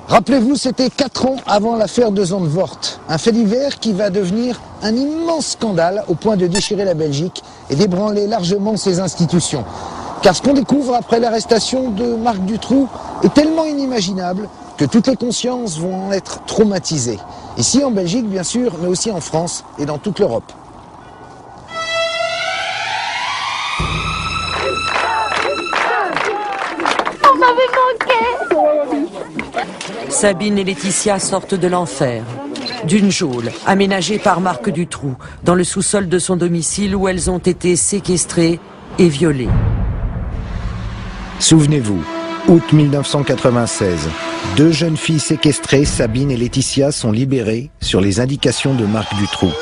Rappelez-vous, c'était 4 ans avant l'affaire de Zandvoort. Un fait divers qui va devenir un immense scandale au point de déchirer la Belgique et d'ébranler largement ses institutions. Car ce qu'on découvre après l'arrestation de Marc Dutroux est tellement inimaginable que toutes les consciences vont en être traumatisées. Ici en Belgique bien sûr, mais aussi en France et dans toute l'Europe. On m'avait manqué. Sabine et Laetitia sortent de l'enfer, d'une geôle aménagée par Marc Dutroux, dans le sous-sol de son domicile où elles ont été séquestrées et violées. Souvenez-vous, août 1996, 2 jeunes filles séquestrées, Sabine et Laetitia, sont libérées sur les indications de Marc Dutroux.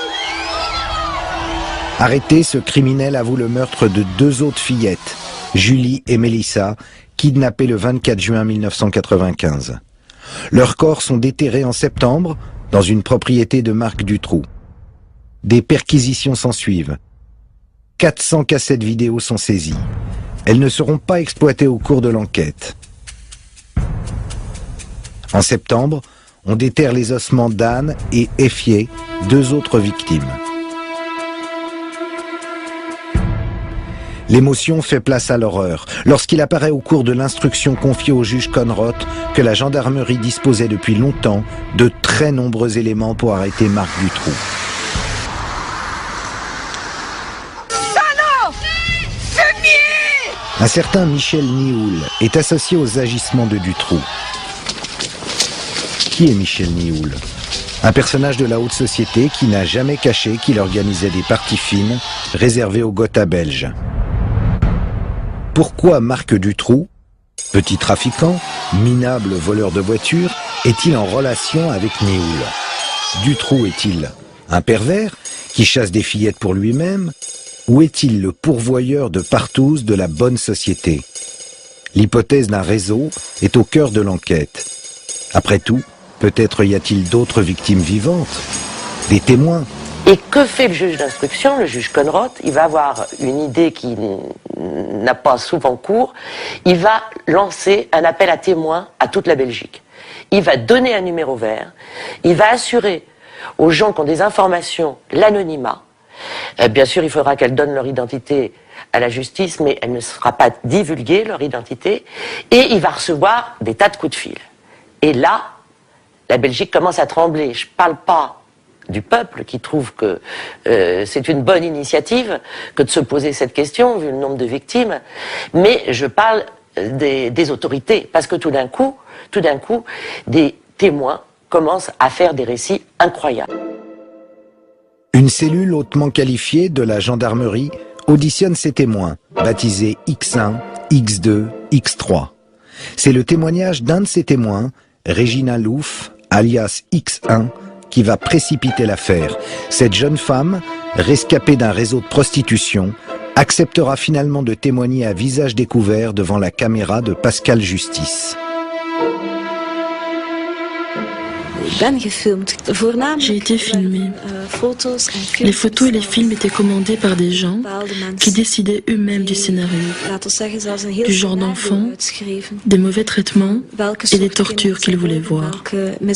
Arrêté, ce criminel avoue le meurtre de 2 autres fillettes, Julie et Mélissa, kidnappées le 24 juin 1995. Leurs corps sont déterrés en septembre dans une propriété de Marc Dutroux. Des perquisitions s'ensuivent. 400 cassettes vidéo sont saisies. Elles ne seront pas exploitées au cours de l'enquête. En septembre, on déterre les ossements d'Anne et Effier, 2 autres victimes. L'émotion fait place à l'horreur lorsqu'il apparaît au cours de l'instruction confiée au juge Conrot que la gendarmerie disposait depuis longtemps de très nombreux éléments pour arrêter Marc Dutroux. Un certain Michel Nioul est associé aux agissements de Dutroux. Qui est Michel Nioul? Un personnage de la haute société qui n'a jamais caché qu'il organisait des parties fines réservées aux Gotha belges. Pourquoi Marc Dutroux, petit trafiquant, minable voleur de voitures, est-il en relation avec Nioul? Dutroux est-il un pervers qui chasse des fillettes pour lui-même? Ou est-il le pourvoyeur de partous de la bonne société? L'hypothèse d'un réseau est au cœur de l'enquête. Après tout, peut-être y a-t-il d'autres victimes vivantes? Des témoins? Et que fait le juge d'instruction, le juge Conrot? Il va avoir une idée qui n'a pas souvent cours. Il va lancer un appel à témoins à toute la Belgique. Il va donner un numéro vert. Il va assurer aux gens qui ont des informations l'anonymat. Bien sûr, il faudra qu'elles donnent leur identité à la justice, mais elle ne sera pas divulguée, leur identité. Et il va recevoir des tas de coups de fil. Et là, la Belgique commence à trembler. Je ne parle pas du peuple qui trouve que c'est une bonne initiative que de se poser cette question, vu le nombre de victimes, mais je parle des autorités, parce que tout d'un coup, des témoins commencent à faire des récits incroyables. Une cellule hautement qualifiée de la gendarmerie auditionne ces témoins, baptisés X1, X2, X3. C'est le témoignage d'un de ces témoins, Régina Louf, alias X1, qui va précipiter l'affaire. Cette jeune femme, rescapée d'un réseau de prostitution, acceptera finalement de témoigner à visage découvert devant la caméra de Pascal Justice. J'ai été filmée. Les photos et les films étaient commandés par des gens qui décidaient eux-mêmes du scénario, du genre d'enfants, des mauvais traitements et des tortures qu'ils voulaient voir. Mais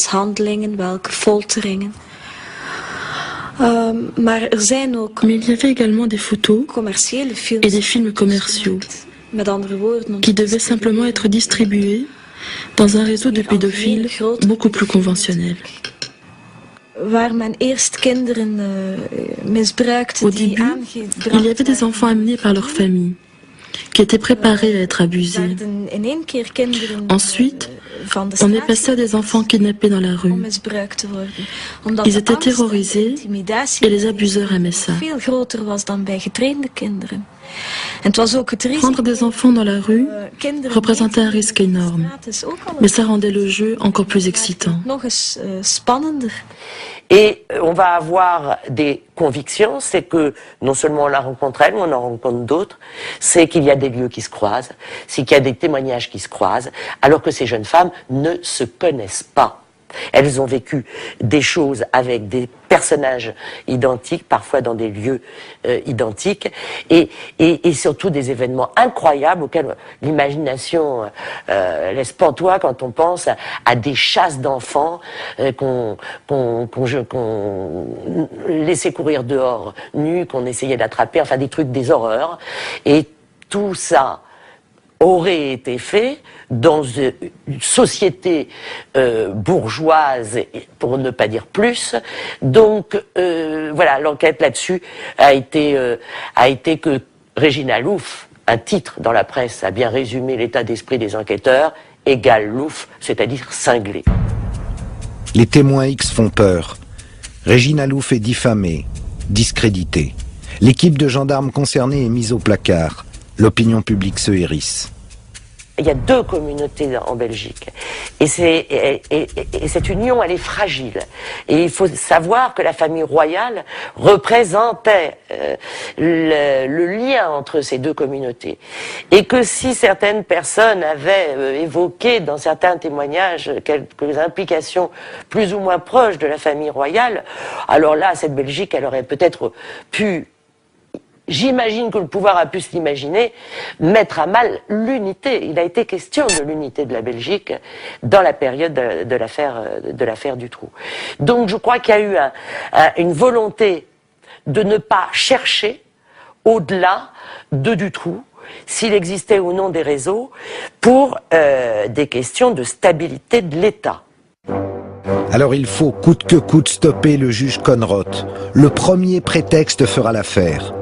il y avait également des photos et des films commerciaux qui devaient simplement être distribués dans un réseau de pédophiles beaucoup plus conventionnel. Au début, il y avait des enfants amenés par leur famille, qui étaient préparés à être abusés. Ensuite, on est passé à des enfants kidnappés dans la rue. Ils étaient terrorisés et les abuseurs aimaient ça. Prendre des enfants dans la rue représentait un risque énorme, mais ça rendait le jeu encore plus excitant. Et on va avoir des convictions, c'est que non seulement on la rencontre elle, mais on en rencontre d'autres, c'est qu'il y a des lieux qui se croisent, c'est qu'il y a des témoignages qui se croisent, alors que ces jeunes femmes ne se connaissent pas. Elles ont vécu des choses avec des personnages identiques, parfois dans des lieux identiques, et surtout des événements incroyables auxquels l'imagination laisse pantois quand on pense à des chasses d'enfants qu'on laissait courir dehors nus, qu'on essayait d'attraper, enfin des trucs, des horreurs. Et tout ça aurait été fait dans une société bourgeoise, pour ne pas dire plus. Donc voilà, l'enquête là-dessus a été que Régina Louf, un titre dans la presse a bien résumé l'état d'esprit des enquêteurs, égale Louf, c'est-à-dire cinglé. Les témoins X font peur. Régina Louf est diffamée, discréditée. L'équipe de gendarmes concernée est mise au placard. L'opinion publique se hérisse. Il y a deux communautés en Belgique. Et cette union, elle est fragile. Et il faut savoir que la famille royale représentait le lien entre ces deux communautés. Et que si certaines personnes avaient évoqué dans certains témoignages quelques implications plus ou moins proches de la famille royale, alors là, cette Belgique, elle aurait peut-être pu... J'imagine que le pouvoir a pu se l'imaginer, mettre à mal l'unité. Il a été question de l'unité de la Belgique dans la période de l'affaire Dutroux. Donc je crois qu'il y a eu une volonté de ne pas chercher au-delà de Dutroux s'il existait ou non des réseaux pour des questions de stabilité de l'État. Alors il faut coûte que coûte stopper le juge Conrot. Le premier prétexte fera l'affaire.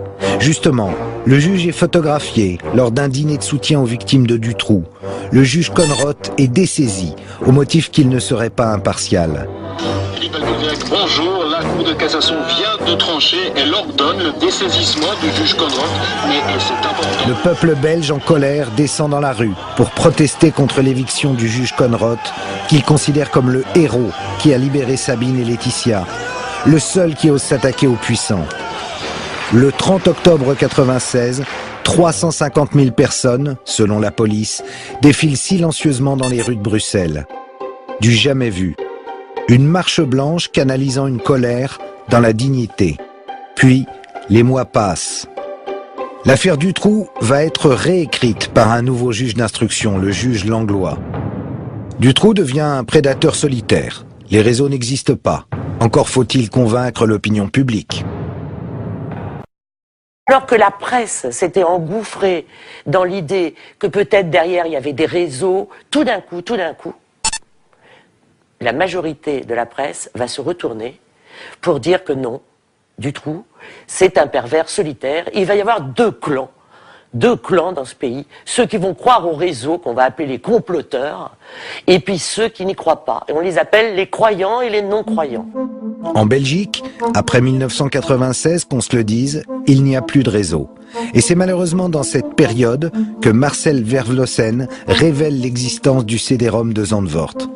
Justement, le juge est photographié lors d'un dîner de soutien aux victimes de Dutroux. Le juge Conrot est dessaisi au motif qu'il ne serait pas impartial. Bonjour, la Cour de cassation vient de trancher. Elle ordonne le dessaisissement du juge Conrot, mais c'est important. Le peuple belge en colère descend dans la rue pour protester contre l'éviction du juge Conrot, qu'il considère comme le héros qui a libéré Sabine et Laetitia, le seul qui ose s'attaquer aux puissants. Le 30 octobre 1996, 350 000 personnes, selon la police, défilent silencieusement dans les rues de Bruxelles. Du jamais vu. Une marche blanche canalisant une colère dans la dignité. Puis, les mois passent. L'affaire Dutroux va être réécrite par un nouveau juge d'instruction, le juge Langlois. Dutroux devient un prédateur solitaire. Les réseaux n'existent pas. Encore faut-il convaincre l'opinion publique. Alors que la presse s'était engouffrée dans l'idée que peut-être derrière il y avait des réseaux, tout d'un coup, la majorité de la presse va se retourner pour dire que non, Dutroux, c'est un pervers solitaire. Il va y avoir deux clans dans ce pays, ceux qui vont croire aux réseaux, qu'on va appeler les comploteurs, et puis ceux qui n'y croient pas. Et on les appelle les croyants et les non-croyants. En Belgique, après 1996, qu'on se le dise, il n'y a plus de réseau. Et c'est malheureusement dans cette période que Marcel Vervlossen révèle l'existence du CD-ROM de Zandvoort.